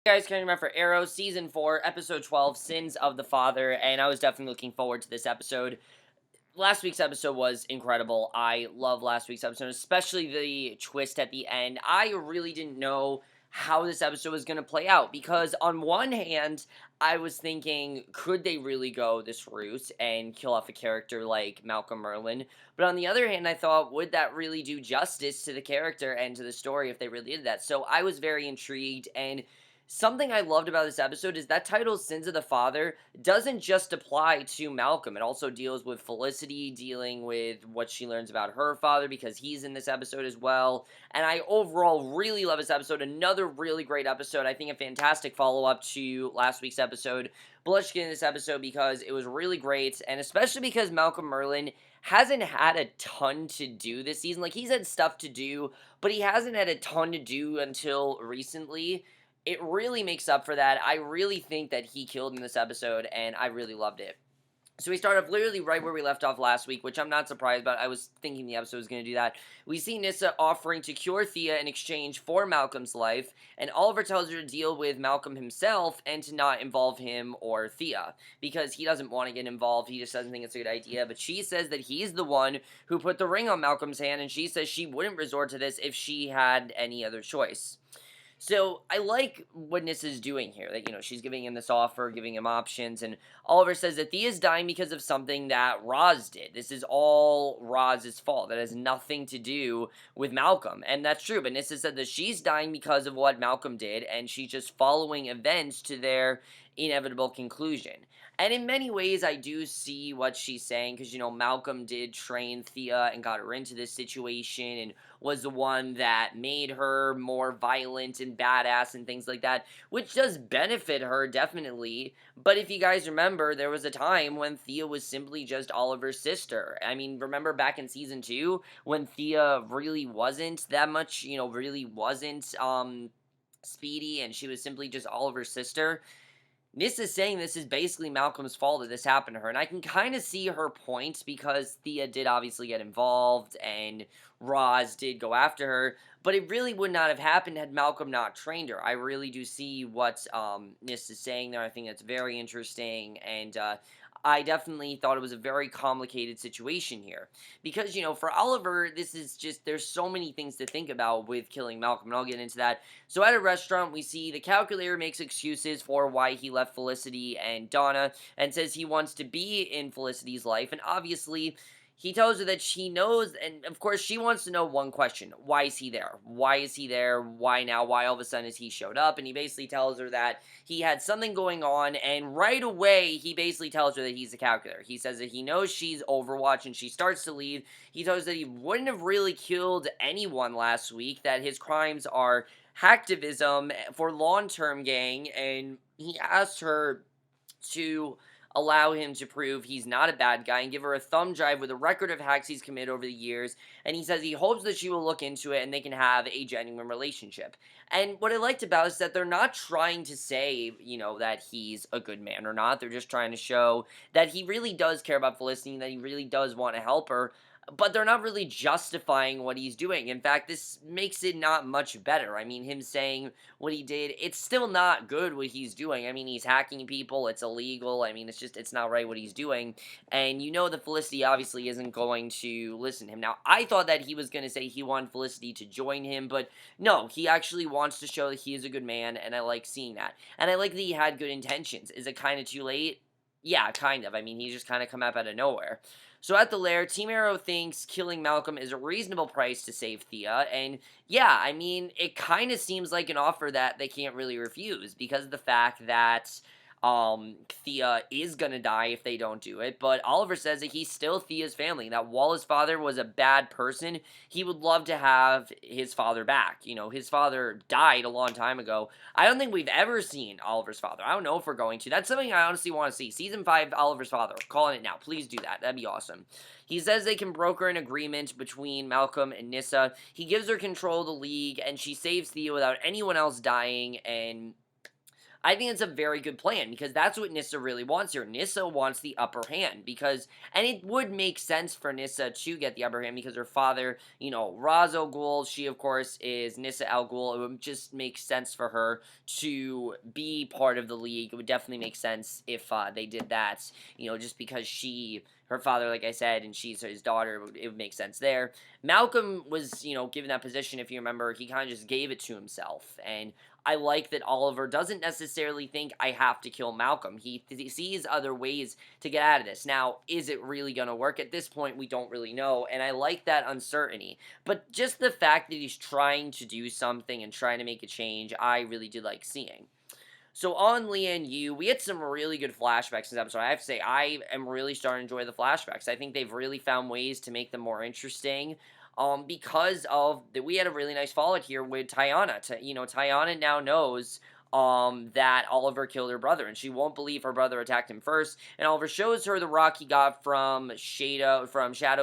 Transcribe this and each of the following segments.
Guys, can you remember for Arrow Season 4, Episode 12, Sins of the Father, and I was definitely looking forward to this episode. Last week's episode was incredible. I love last week's episode, especially the twist at the end. I really didn't know how this episode was going to play out because, on one hand, I was thinking, could they really go this route and kill off a character like Malcolm Merlyn? But on the other hand, I thought, would that really do justice to the character and to the story if they really did that? So I was very intrigued, and something I loved about this episode is that title, Sins of the Father, doesn't just apply to Malcolm. It also deals with Felicity, dealing with what she learns about her father, because he's in this episode as well. And I overall really love this episode. Another really great episode. I think a fantastic follow-up to last week's episode. But let's get into this episode because it was really great, and especially because Malcolm Merlyn hasn't had a ton to do this season. Like, he's had stuff to do, but he hasn't had a ton to do until recently. It really makes up for that. I really think that he killed in this episode, and I really loved it. So we start off literally right where we left off last week, which I'm not surprised about. I was thinking the episode was going to do that. We see Nyssa offering to cure Thea in exchange for Malcolm's life, and Oliver tells her to deal with Malcolm himself and to not involve him or Thea, because he doesn't want to get involved. He just doesn't think it's a good idea. But she says that he's the one who put the ring on Malcolm's hand, and she says she wouldn't resort to this if she had any other choice. So I like what Nissa's doing here. That, she's giving him this offer, giving him options, and Oliver says that Thea's dying because of something that Roz did. This is all Roz's fault. That has nothing to do with Malcolm, and that's true. But Nyssa said that she's dying because of what Malcolm did, and she's just following events to their inevitable conclusion. And in many ways, I do see what she's saying, because, Malcolm did train Thea and got her into this situation, and was the one that made her more violent and badass and things like that, which does benefit her, definitely. But if you guys remember, there was a time when Thea was simply just Oliver's sister. I mean, remember back in Season 2, when Thea really wasn't that much, really wasn't, speedy, and she was simply just Oliver's sister? Nissa's saying this is basically Malcolm's fault that this happened to her, and I can kind of see her point, because Thea did obviously get involved, and Roz did go after her, but it really would not have happened had Malcolm not trained her. I really do see what Nissa's saying there. I think that's very interesting, and I definitely thought it was a very complicated situation here. Because, for Oliver, this is just, there's so many things to think about with killing Malcolm, and I'll get into that. So at a restaurant, we see the calculator makes excuses for why he left Felicity and Donna, and says he wants to be in Felicity's life, and obviously, he tells her that she knows, and of course, she wants to know one question. Why is he there? Why is he there? Why now? Why all of a sudden is he showed up? And he basically tells her that he had something going on, and right away, he basically tells her that he's a calculator. He says that he knows she's Overwatch, and she starts to leave. He tells her that he wouldn't have really killed anyone last week, that his crimes are hacktivism for long-term gang, and he asks her to allow him to prove he's not a bad guy and give her a thumb drive with a record of hacks he's committed over the years, and he says he hopes that she will look into it and they can have a genuine relationship. And what I liked about it is that they're not trying to say, that he's a good man or not. They're just trying to show that he really does care about Felicity and that he really does want to help her, but they're not really justifying what he's doing. In fact, this makes it not much better. I mean, him saying what he did, it's still not good what he's doing. I mean, he's hacking people, it's illegal. I mean, it's not right what he's doing. And that Felicity obviously isn't going to listen to him. Now, I thought that he was going to say he wanted Felicity to join him, but no, he actually wants to show that he is a good man, and I like seeing that. And I like that he had good intentions. Is it kind of too late? Yeah, kind of. I mean, he just kind of come up out of nowhere. So at the lair, Team Arrow thinks killing Malcolm is a reasonable price to save Thea, and yeah, I mean, it kind of seems like an offer that they can't really refuse, because of the fact that Thea is gonna die if they don't do it, but Oliver says that he's still Thea's family, that while his father was a bad person, he would love to have his father back. His father died a long time ago. I don't think we've ever seen Oliver's father. I don't know if we're going to. That's something I honestly want to see. Season 5, Oliver's father. Calling it now. Please do that. That'd be awesome. He says they can broker an agreement between Malcolm and Nyssa. He gives her control of the league, and she saves Thea without anyone else dying, and I think it's a very good plan because that's what Nyssa really wants here. Nyssa wants the upper hand because, and it would make sense for Nyssa to get the upper hand because her father, Ra's al Ghul, she of course is Nyssa al Ghul. It would just make sense for her to be part of the League. It would definitely make sense if they did that, just because her father, like I said, and she's his daughter, it would make sense there. Malcolm was, given that position, if you remember, he kind of just gave it to himself, and I like that Oliver doesn't necessarily think I have to kill Malcolm. He sees other ways to get out of this. Now, is it really going to work? At this point, we don't really know, and I like that uncertainty. But just the fact that he's trying to do something and trying to make a change, I really did like seeing. So on Lian Yu, we had some really good flashbacks in this episode. I have to say, I am really starting to enjoy the flashbacks. I think they've really found ways to make them more interesting. Because of that, we had a really nice fallout here with Tayana. Tayana now knows that Oliver killed her brother, and she won't believe her brother attacked him first. And Oliver shows her the rock he got from Shadow,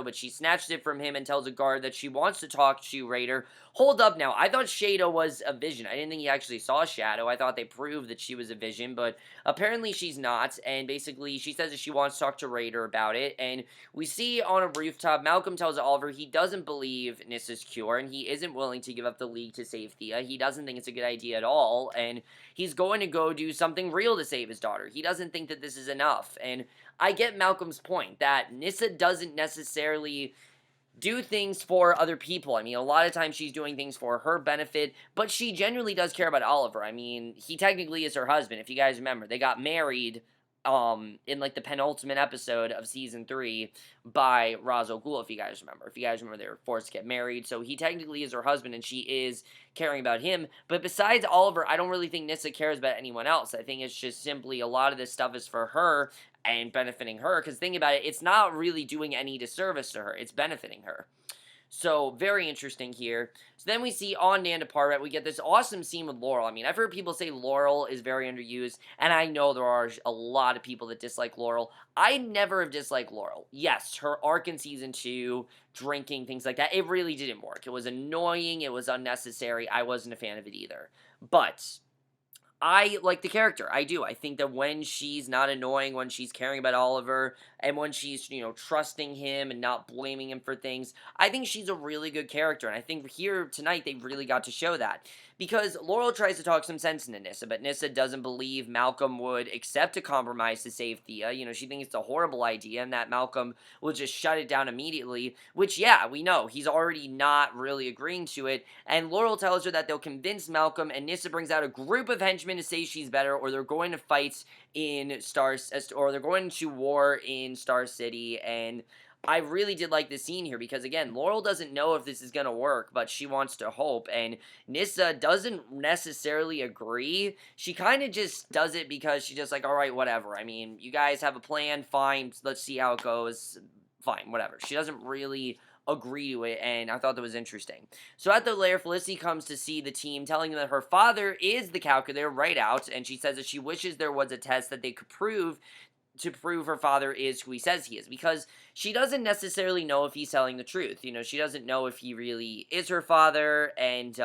but she snatched it from him and tells a guard that she wants to talk to Raider. Hold up now, I thought Shadow was a vision. I didn't think he actually saw Shadow. I thought they proved that she was a vision, but apparently she's not. And basically, she says that she wants to talk to Raider about it. And we see on a rooftop, Malcolm tells Oliver he doesn't believe Nyssa's cure, and he isn't willing to give up the League to save Thea. He doesn't think it's a good idea at all, and he's going to go do something real to save his daughter. He doesn't think that this is enough. And I get Malcolm's point that Nyssa doesn't necessarily do things for other people. I mean, a lot of times she's doing things for her benefit, but she genuinely does care about Oliver. I mean, he technically is her husband. If you guys remember, they got married in like the penultimate episode of season 3 by Ra's al Ghul, if you guys remember. If you guys remember, they were forced to get married, so he technically is her husband, and she is caring about him. But besides Oliver, I don't really think Nyssa cares about anyone else. I think it's just simply a lot of this stuff is for her and benefiting her, because think about it, it's not really doing any disservice to her, it's benefiting her. So, very interesting here. So then we see on Nanda Parbat, we get this awesome scene with Laurel. I mean, I've heard people say Laurel is very underused, and I know there are a lot of people that dislike Laurel. I never have disliked Laurel. Yes, her arc in Season 2, drinking, things like that, it really didn't work. It was annoying, it was unnecessary, I wasn't a fan of it either. But I like the character. I do. I think that when she's not annoying, when she's caring about Oliver, and when she's, trusting him and not blaming him for things, I think she's a really good character. And I think here tonight they really got to show that. Because Laurel tries to talk some sense into Nyssa, but Nyssa doesn't believe Malcolm would accept a compromise to save Thea. She thinks it's a horrible idea and that Malcolm will just shut it down immediately, which, yeah, we know. He's already not really agreeing to it. And Laurel tells her that they'll convince Malcolm, and Nyssa brings out a group of henchmen to say she's better, or they're going to fight in or they're going to war in Star City. And I really did like the scene here because, again, Laurel doesn't know if this is going to work, but she wants to hope, and Nyssa doesn't necessarily agree. She kind of just does it because she's just like, all right, whatever. I mean, you guys have a plan, fine, let's see how it goes, fine, whatever. She doesn't really agree to it, and I thought that was interesting. So at the lair, Felicity comes to see the team, telling them that her father is the calculator right out, and she says that she wishes there was a test that they could prove to prove her father is who he says he is, because she doesn't necessarily know if he's telling the truth. She doesn't know if he really is her father, and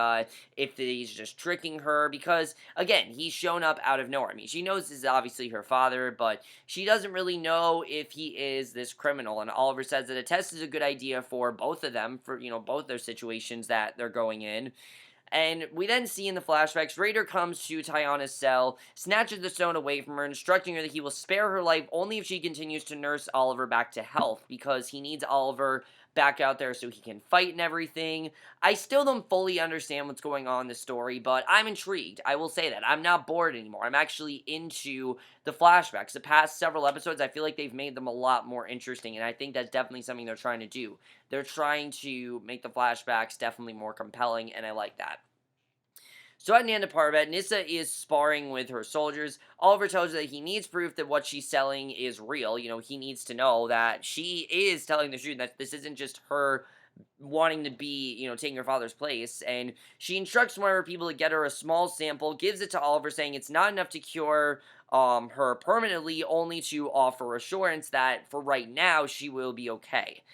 if he's just tricking her, because, again, he's shown up out of nowhere. I mean, she knows this is obviously her father, but she doesn't really know if he is this criminal, and Oliver says that a test is a good idea for both of them, for, both their situations that they're going in. And we then see in the flashbacks, Raider comes to Tayana's cell, snatches the stone away from her, instructing her that he will spare her life only if she continues to nurse Oliver back to health, because he needs Oliver back out there so he can fight and everything. I still don't fully understand what's going on in the story, but I'm intrigued. I will say that. I'm not bored anymore. I'm actually into the flashbacks. The past several episodes, I feel like they've made them a lot more interesting, and I think that's definitely something they're trying to do. They're trying to make the flashbacks definitely more compelling, and I like that. So at Nanda Parbat, Nyssa is sparring with her soldiers. Oliver tells her that he needs proof that what she's selling is real. He needs to know that she is telling the truth, that this isn't just her wanting to be, taking her father's place. And she instructs one of her people to get her a small sample, gives it to Oliver, saying it's not enough to cure her permanently, only to offer assurance that for right now she will be okay.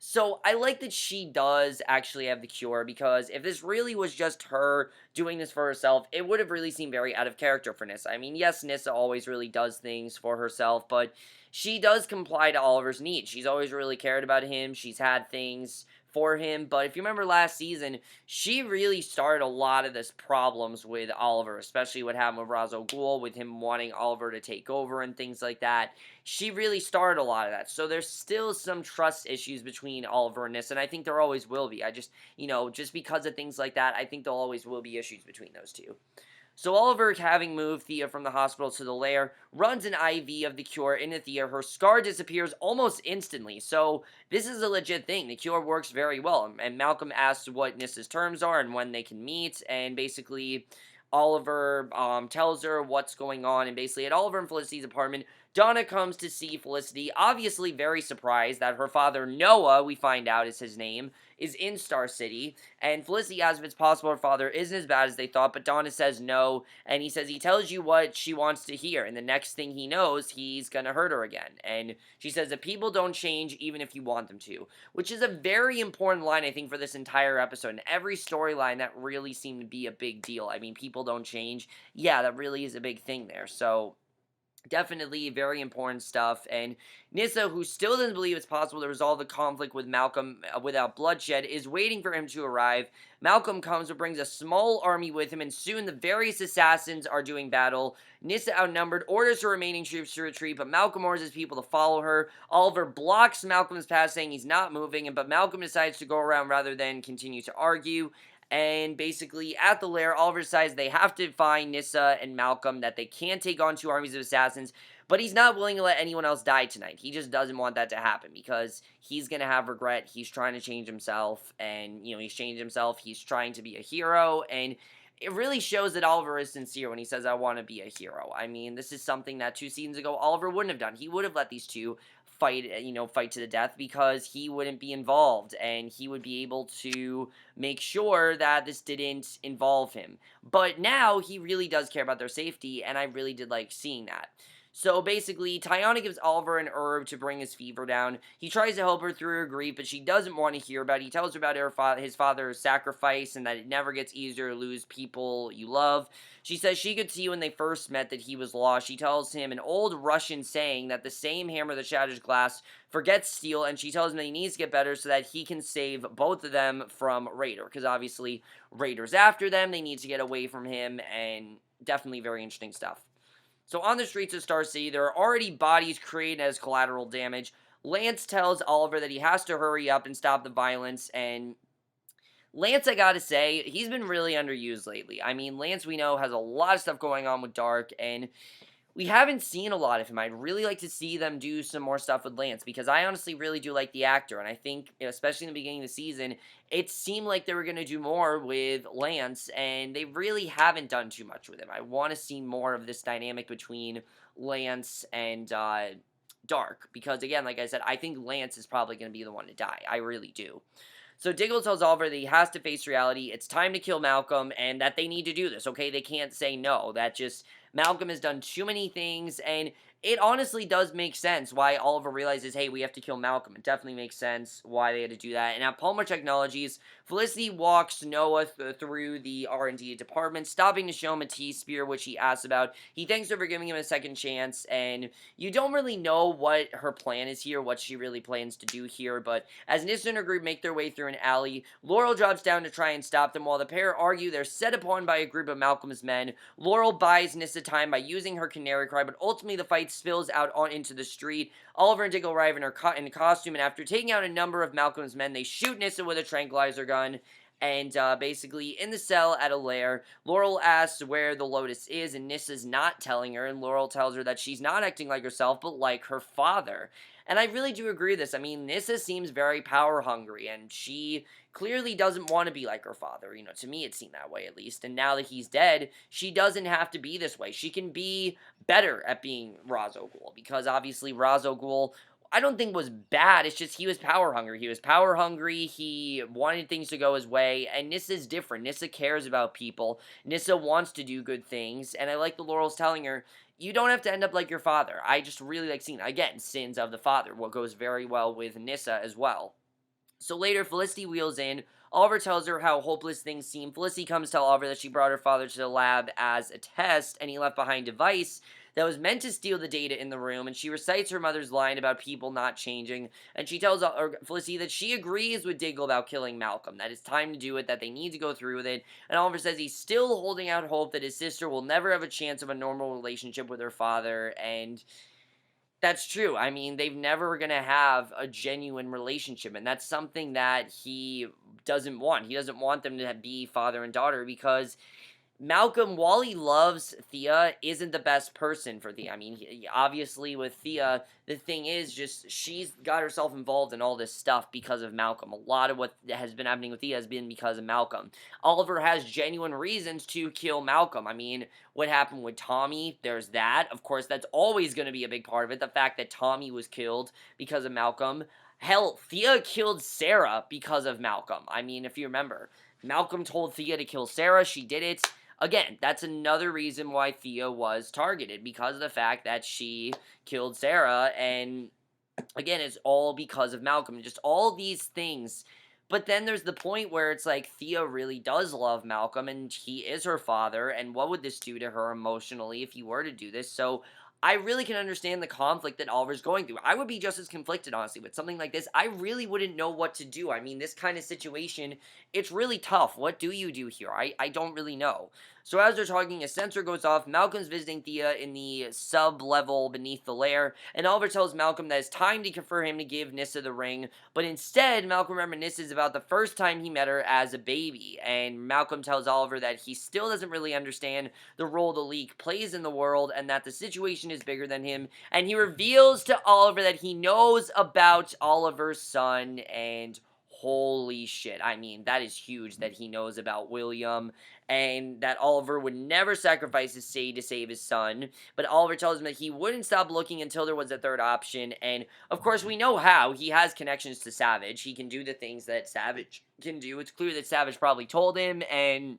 So I like that she does actually have the cure, because if this really was just her doing this for herself, it would have really seemed very out of character for Nyssa. I mean, yes, Nyssa always really does things for herself, but she does comply to Oliver's needs. She's always really cared about him. She's had things for him. But if you remember last season, she really started a lot of this problems with Oliver, especially what happened with Ra's al Ghul, with him wanting Oliver to take over and things like that. She really started a lot of that. So there's still some trust issues between Oliver and Nyssa, and I think there always will be. I just, just because of things like that, I think there always will be issues between those two. So Oliver, having moved Thea from the hospital to the lair, runs an IV of the cure into Thea. Her scar disappears almost instantly. So this is a legit thing. The cure works very well. And Malcolm asks what Nyssa's terms are and when they can meet. And basically, Oliver tells her what's going on. And basically, at Oliver and Felicity's apartment, Donna comes to see Felicity, obviously very surprised that her father, Noah, we find out is his name, is in Star City. And Felicity asks if it's possible her father isn't as bad as they thought, but Donna says no, and he says he tells you what she wants to hear, and the next thing he knows, he's gonna hurt her again. And she says that people don't change even if you want them to, which is a very important line, I think, for this entire episode. And every storyline, that really seemed to be a big deal. I mean, people don't change. Yeah, that really is a big thing there. So definitely very important stuff. And Nyssa, who still doesn't believe it's possible to resolve the conflict with Malcolm without bloodshed, is waiting for him to arrive. Malcolm comes but brings a small army with him, and soon the various assassins are doing battle. Nyssa, outnumbered, orders her remaining troops to retreat, but Malcolm orders his people to follow her. Oliver blocks Malcolm's path, saying he's not moving, but Malcolm decides to go around rather than continue to argue. And basically, at the lair, Oliver decides they have to find Nyssa and Malcolm, that they can't take on two armies of assassins, but he's not willing to let anyone else die tonight. He just doesn't want that to happen, because he's going to have regret. He's trying to change himself, and, he's changed himself. He's trying to be a hero, and it really shows that Oliver is sincere when he says, I want to be a hero. I mean, this is something that 2 seasons ago Oliver wouldn't have done. He would have let these two fight to the death, because he wouldn't be involved, and he would be able to make sure that this didn't involve him. But now he really does care about their safety, and I really did like seeing that. So basically, Tayana gives Oliver an herb to bring his fever down. He tries to help her through her grief, but she doesn't want to hear about it. He tells her about his father's sacrifice, and that it never gets easier to lose people you love. She says she could see when they first met that he was lost. She tells him an old Russian saying that the same hammer that shatters glass forgets steel, and she tells him that he needs to get better so that he can save both of them from Raider, because obviously Raider's after them. They need to get away from him, and definitely very interesting stuff. So on the streets of Star City, there are already bodies created as collateral damage. Lance tells Oliver that he has to hurry up and stop the violence, and Lance, I gotta say, he's been really underused lately. I mean, Lance, we know, has a lot of stuff going on with Darhk, and we haven't seen a lot of him. I'd really like to see them do some more stuff with Lance, because I honestly really do like the actor, and I think, especially in the beginning of the season, it seemed like they were going to do more with Lance, and they really haven't done too much with him. I want to see more of this dynamic between Lance and Darhk, because again, like I said, I think Lance is probably going to be the one to die. I really do. So Diggle tells Oliver that he has to face reality. It's time to kill Malcolm, and that they need to do this, okay? They can't say no. That just, Malcolm has done too many things, and it honestly does make sense why Oliver realizes, hey, we have to kill Malcolm. It definitely makes sense why they had to do that. And at Palmer Technologies, Felicity walks Noah through the R&D department, stopping to show him a T-Spear, which he asks about. He thanks her for giving him a second chance, and you don't really know what her plan is here, what she really plans to do here, but as Nyssa and her group make their way through an alley, Laurel drops down to try and stop them. While the pair argue, they're set upon by a group of Malcolm's men. Laurel buys Nyssa time by using her canary cry, but ultimately the fight spills out into the street. Oliver and Diggle arrive in costume, and after taking out a number of Malcolm's men, they shoot Nyssa with a tranquilizer gun. And basically, in the cell at a lair, Laurel asks where the Lotus is, and Nyssa's not telling her, and Laurel tells her that she's not acting like herself, but like her father. And I really do agree with this. I mean, Nyssa seems very power-hungry, and she clearly doesn't want to be like her father. To me it seemed that way, at least. And now that he's dead, she doesn't have to be this way. She can be better at being Ra's al Ghul, because obviously Ra's al Ghul, I don't think was bad. It's just he was power hungry. He was power hungry. He wanted things to go his way. And Nyssa's different. Nyssa cares about people. Nyssa wants to do good things. And I like the Laurel's telling her, you don't have to end up like your father. I just really like seeing, again, sins of the father, what goes very well with Nyssa as well. So later, Felicity wheels in. Oliver tells her how hopeless things seem. Felicity comes to tell Oliver that she brought her father to the lab as a test, and he left behind a device that was meant to steal the data in the room, and she recites her mother's line about people not changing, and she tells Felicity that she agrees with Diggle about killing Malcolm, that it's time to do it, that they need to go through with it, and Oliver says he's still holding out hope that his sister will never have a chance of a normal relationship with her father, and that's true. I mean, they've never gonna have a genuine relationship, and that's something that he doesn't want. He doesn't want them to be father and daughter because Malcolm, while he loves Thea, isn't the best person for Thea. I mean, obviously with Thea, the thing is just she's got herself involved in all this stuff because of Malcolm. A lot of what has been happening with Thea has been because of Malcolm. Oliver has genuine reasons to kill Malcolm. I mean, what happened with Tommy, there's that. Of course, that's always going to be a big part of it. The fact that Tommy was killed because of Malcolm. Hell, Thea killed Sarah because of Malcolm. I mean, if you remember, Malcolm told Thea to kill Sarah. She did it. Again, that's another reason why Thea was targeted, because of the fact that she killed Sarah, and again, it's all because of Malcolm, just all these things. But then there's the point where it's like Thea really does love Malcolm, and he is her father, and what would this do to her emotionally if he were to do this? So I really can understand the conflict that Oliver's going through. I would be just as conflicted, honestly, with something like this. I really wouldn't know what to do. I mean, this kind of situation, it's really tough. What do you do here? I don't really know. So as they're talking, a sensor goes off. Malcolm's visiting Thea in the sub-level beneath the lair, and Oliver tells Malcolm that it's time for him to give Nyssa the ring, but instead, Malcolm reminisces about the first time he met her as a baby, and Malcolm tells Oliver that he still doesn't really understand the role the leak plays in the world, and that the situation is bigger than him, and he reveals to Oliver that he knows about Oliver's son, and holy shit, I mean, that is huge that he knows about William, and that Oliver would never sacrifice his say to save his son, but Oliver tells him that he wouldn't stop looking until there was a third option, and of course we know how. He has connections to Savage. He can do the things that Savage can do. It's clear that Savage probably told him, and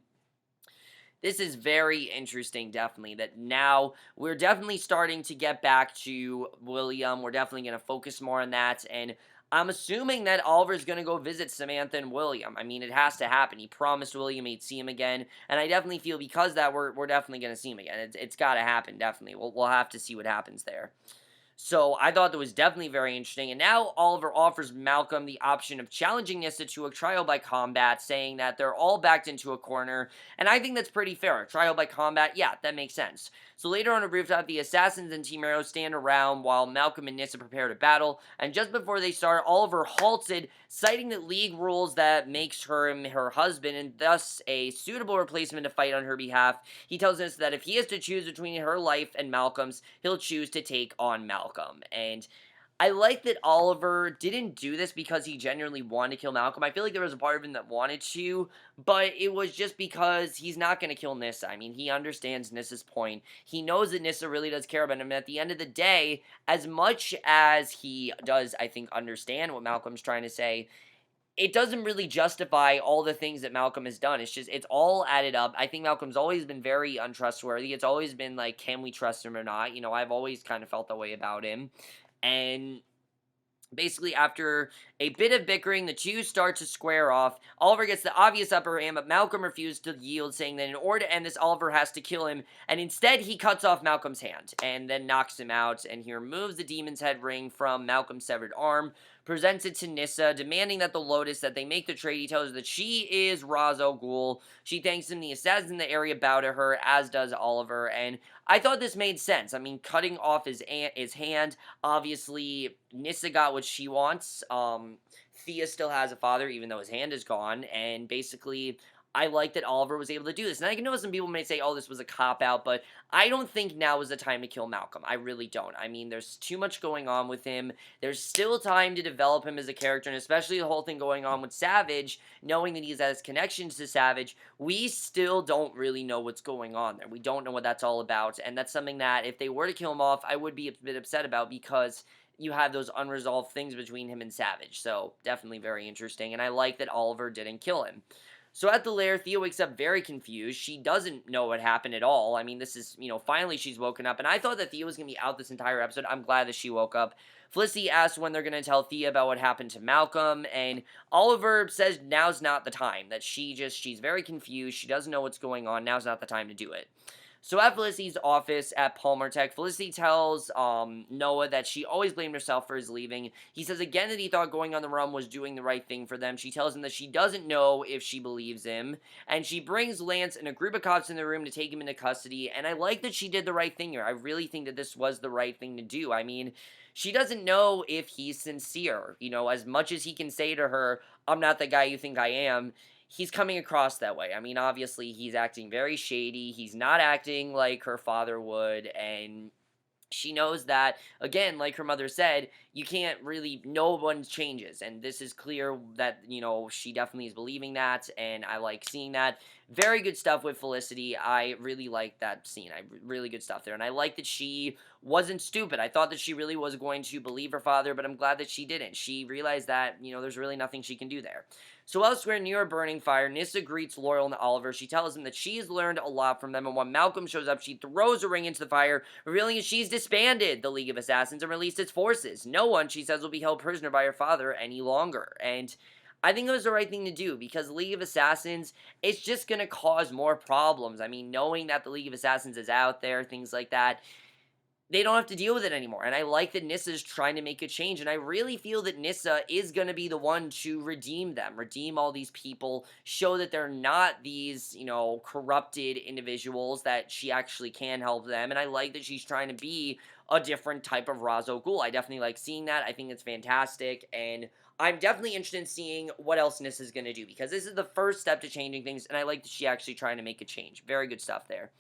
this is very interesting, definitely, that now we're definitely starting to get back to William. We're definitely going to focus more on that, and I'm assuming that Oliver's going to go visit Samantha and William. I mean, it has to happen. He promised William he'd see him again, and I definitely feel because that we're definitely going to see him again. It's got to happen, definitely. We'll have to see what happens there. So I thought that was definitely very interesting. And now Oliver offers Malcolm the option of challenging Nyssa to a trial by combat, saying that they're all backed into a corner. And I think that's pretty fair. A trial by combat, yeah, that makes sense. So later on a rooftop, the assassins and Team Arrow stand around while Malcolm and Nyssa prepare to battle. And just before they start, Oliver halted, citing the League rules that makes her husband and thus a suitable replacement to fight on her behalf. He tells us that if he has to choose between her life and Malcolm's, he'll choose to take on Malcolm. And I like that Oliver didn't do this because he genuinely wanted to kill Malcolm. I feel like there was a part of him that wanted to, but it was just because he's not going to kill Nyssa. I mean, he understands Nyssa's point. He knows that Nyssa really does care about him, and at the end of the day, as much as he does, I think, understand what Malcolm's trying to say, it doesn't really justify all the things that Malcolm has done. It's just, it's all added up. I think Malcolm's always been very untrustworthy. It's always been like, can we trust him or not? You know, I've always kind of felt that way about him. And basically, after a bit of bickering, the two start to square off. Oliver gets the obvious upper hand, but Malcolm refused to yield, saying that in order to end this, Oliver has to kill him, and instead he cuts off Malcolm's hand, and then knocks him out, and he removes the demon's head ring from Malcolm's severed arm, presents it to Nyssa, demanding that the Lotus, that they make the trade. He tells her that she is Ra's al Ghul. She thanks him. The assassins in the area bow to her, as does Oliver, and I thought this made sense. I mean, cutting off his hand, obviously, Nyssa got what she wants. Thea still has a father, even though his hand is gone, and basically, I like that Oliver was able to do this. And I know some people may say, oh, this was a cop-out, but I don't think now is the time to kill Malcolm. I really don't. I mean, there's too much going on with him. There's still time to develop him as a character, and especially the whole thing going on with Savage, knowing that he has connections to Savage, we still don't really know what's going on there. We don't know what that's all about, and that's something that, if they were to kill him off, I would be a bit upset about, because you have those unresolved things between him and Savage. So, definitely very interesting, and I like that Oliver didn't kill him. So at the lair, Thea wakes up very confused. She doesn't know what happened at all. I mean, this is, finally she's woken up. And I thought that Thea was going to be out this entire episode. I'm glad that she woke up. Felicity asks when they're going to tell Thea about what happened to Malcolm. And Oliver says now's not the time. That she's very confused. She doesn't know what's going on. Now's not the time to do it. So at Felicity's office at Palmer Tech, Felicity tells Noah that she always blamed herself for his leaving. He says again that he thought going on the run was doing the right thing for them. She tells him that she doesn't know if she believes him. And she brings Lance and a group of cops in the room to take him into custody. And I like that she did the right thing here. I really think that this was the right thing to do. I mean, she doesn't know if he's sincere. As much as he can say to her, I'm not the guy you think I am, he's coming across that way. I mean, obviously, he's acting very shady. He's not acting like her father would, and she knows that, again, like her mother said, you can't really, no one changes, and this is clear that, she definitely is believing that, and I like seeing that. Very good stuff with Felicity. I really like that scene. Really good stuff there, and I like that she wasn't stupid. I thought that she really was going to believe her father, but I'm glad that she didn't. She realized that, there's really nothing she can do there. So elsewhere near a burning fire, Nyssa greets Laurel and Oliver. She tells them that she has learned a lot from them, and when Malcolm shows up, she throws a ring into the fire, revealing that she's disbanded the League of Assassins and released its forces. No one, she says, will be held prisoner by her father any longer. And I think it was the right thing to do, because League of Assassins, it's just going to cause more problems. I mean, knowing that the League of Assassins is out there, things like that, they don't have to deal with it anymore. And I like that Nyssa's trying to make a change. And I really feel that Nyssa is going to be the one to redeem them, redeem all these people, show that they're not these, corrupted individuals, that she actually can help them. And I like that she's trying to be a different type of Ra's al Ghul. I definitely like seeing that. I think it's fantastic. And I'm definitely interested in seeing what else Nyssa's going to do, because this is the first step to changing things. And I like that she actually trying to make a change. Very good stuff there.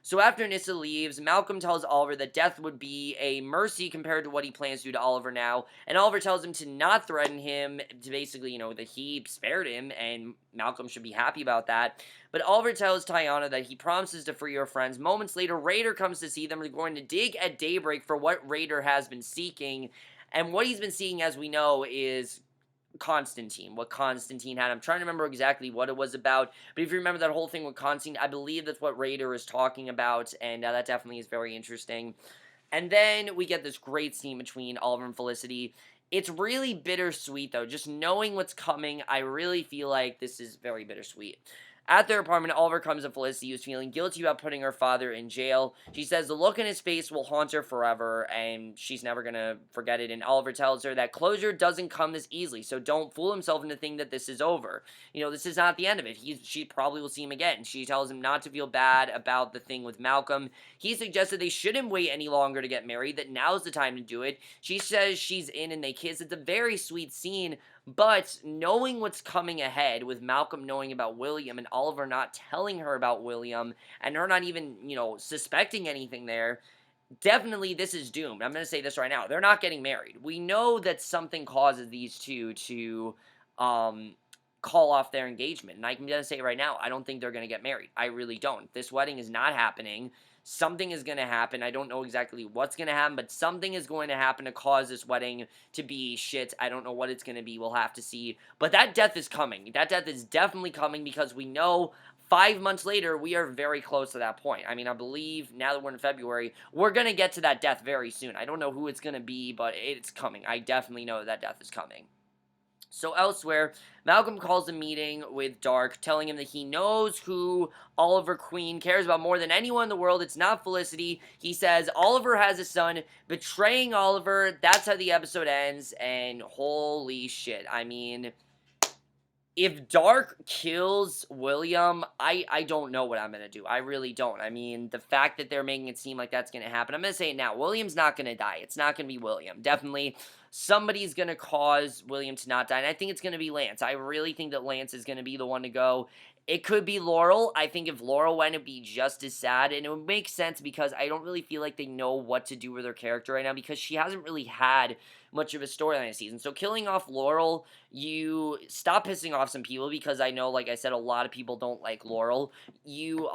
So after Nyssa leaves, Malcolm tells Oliver that death would be a mercy compared to what he plans to do to Oliver now, and Oliver tells him to not threaten him, to basically, that he spared him, and Malcolm should be happy about that. But Oliver tells Tiana that he promises to free her friends. Moments later, Raider comes to see them. They're going to dig at daybreak for what Raider has been seeking, and what he's been seeking, as we know, is Constantine, what Constantine had. I'm trying to remember exactly what it was about, but if you remember that whole thing with Constantine, I believe that's what Raider is talking about, and that definitely is very interesting. And then we get this great scene between Oliver and Felicity. It's really bittersweet, though. Just knowing what's coming, I really feel like this is very bittersweet. At their apartment, Oliver comes to Felicity, who's feeling guilty about putting her father in jail. She says the look in his face will haunt her forever, and she's never gonna forget it. And Oliver tells her that closure doesn't come this easily, so don't fool himself into thinking that this is over. This is not the end of it. She probably will see him again. She tells him not to feel bad about the thing with Malcolm. He suggested they shouldn't wait any longer to get married, that now's the time to do it. She says she's in, and they kiss. It's a very sweet scene. But knowing what's coming ahead, with Malcolm knowing about William and Oliver not telling her about William, and her not even, suspecting anything there, definitely this is doomed. I'm going to say this right now. They're not getting married. We know that something causes these two to call off their engagement. And I'm going to say right now, I don't think they're going to get married. I really don't. This wedding is not happening. Something is going to happen. I don't know exactly what's going to happen, but something is going to happen to cause this wedding to be shit. I don't know what it's going to be. We'll have to see. But that death is coming. That death is definitely coming, because we know 5 months later, we are very close to that point. I mean, I believe now that we're in February, we're going to get to that death very soon. I don't know who it's going to be, but it's coming. I definitely know that death is coming. So elsewhere, Malcolm calls a meeting with Darhk, telling him that he knows who Oliver Queen cares about more than anyone in the world. It's not Felicity. He says Oliver has a son, betraying Oliver. That's how the episode ends, and holy shit. I mean, if Darhk kills William, I don't know what I'm going to do. I really don't. I mean, the fact that they're making it seem like that's going to happen, I'm going to say it now. William's not going to die. It's not going to be William. Definitely somebody's going to cause William to not die, and I think it's going to be Lance. I really think that Lance is going to be the one to go. It could be Laurel. I think if Laurel went, it'd be just as sad, and it would make sense, because I don't really feel like they know what to do with her character right now, because she hasn't really had much of a storyline this season. So killing off Laurel, you stop pissing off some people, because I know, like I said, a lot of people don't like Laurel. You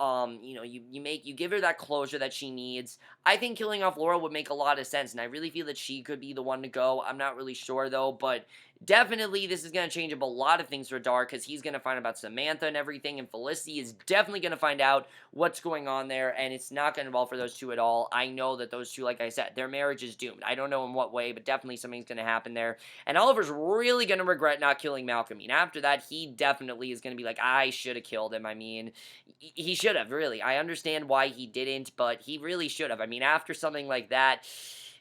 give her that closure that she needs. I think killing off Laurel would make a lot of sense, and I really feel that she could be the one to go. I'm not really sure, though, but Definitely, this is going to change up a lot of things for Darhk, because he's going to find out about Samantha and everything, and Felicity is definitely going to find out what's going on there, and it's not going to involve for those two at all. I know that those two, like I said, their marriage is doomed. I don't know in what way, but definitely something's going to happen there. And Oliver's really going to regret not killing Malcolm. I mean, after that, he definitely is going to be like, I should have killed him. I mean, he should have, really. I understand why he didn't, but he really should have. I mean, after something like that,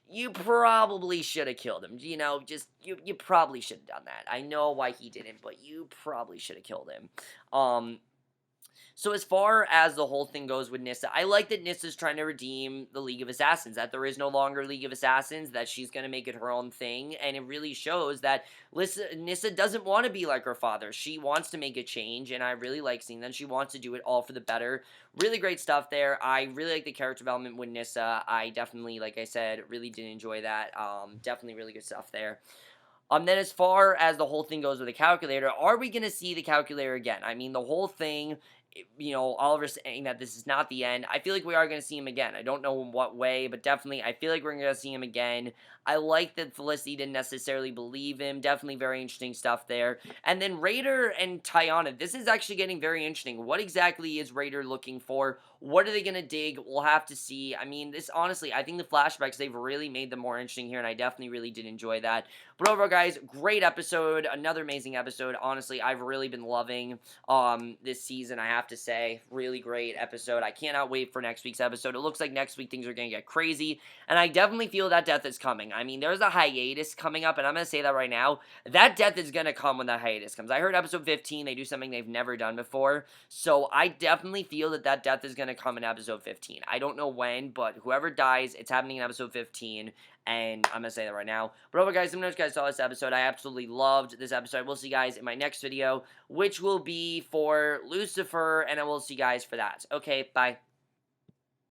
you probably should have killed him. You know, just, you probably should have done that. I know why he didn't, but you probably should have killed him. So as far as the whole thing goes with Nyssa, I like that Nyssa's trying to redeem the League of Assassins, that there is no longer League of Assassins, that she's going to make it her own thing, and it really shows that Nyssa doesn't want to be like her father. She wants to make a change, and I really like seeing that. She wants to do it all for the better. Really great stuff there. I really like the character development with Nyssa. I definitely, like I said, really did enjoy that. Definitely really good stuff there. Then as far as the whole thing goes with the calculator, are we going to see the calculator again? I mean, the whole thing, you know, Oliver saying that this is not the end. I feel like we are going to see him again. I don't know in what way, but definitely I feel like we're going to see him again. I like that Felicity didn't necessarily believe him. Definitely very interesting stuff there. And then Raider and Tiana, this is actually getting very interesting. What exactly is Raider looking for? What are they going to dig? We'll have to see. I mean, this honestly, I think the flashbacks, they've really made them more interesting here, and I definitely really did enjoy that. But overall, guys, great episode. Another amazing episode. Honestly, I've really been loving this season, I have to say. Really great episode. I cannot wait for next week's episode. It looks like next week things are going to get crazy, and I definitely feel that death is coming. I mean, there's a hiatus coming up, and I'm going to say that right now. That death is going to come when that hiatus comes. I heard episode 15, they do something they've never done before, so I definitely feel that that death is going to come in episode 15. I don't know when, but whoever dies, it's happening in episode 15, and I'm going to say that right now. But overall, guys, let me know if you guys saw this episode. I absolutely loved this episode. We'll see you guys in my next video, which will be for Lucifer, and I will see you guys for that. Okay, bye.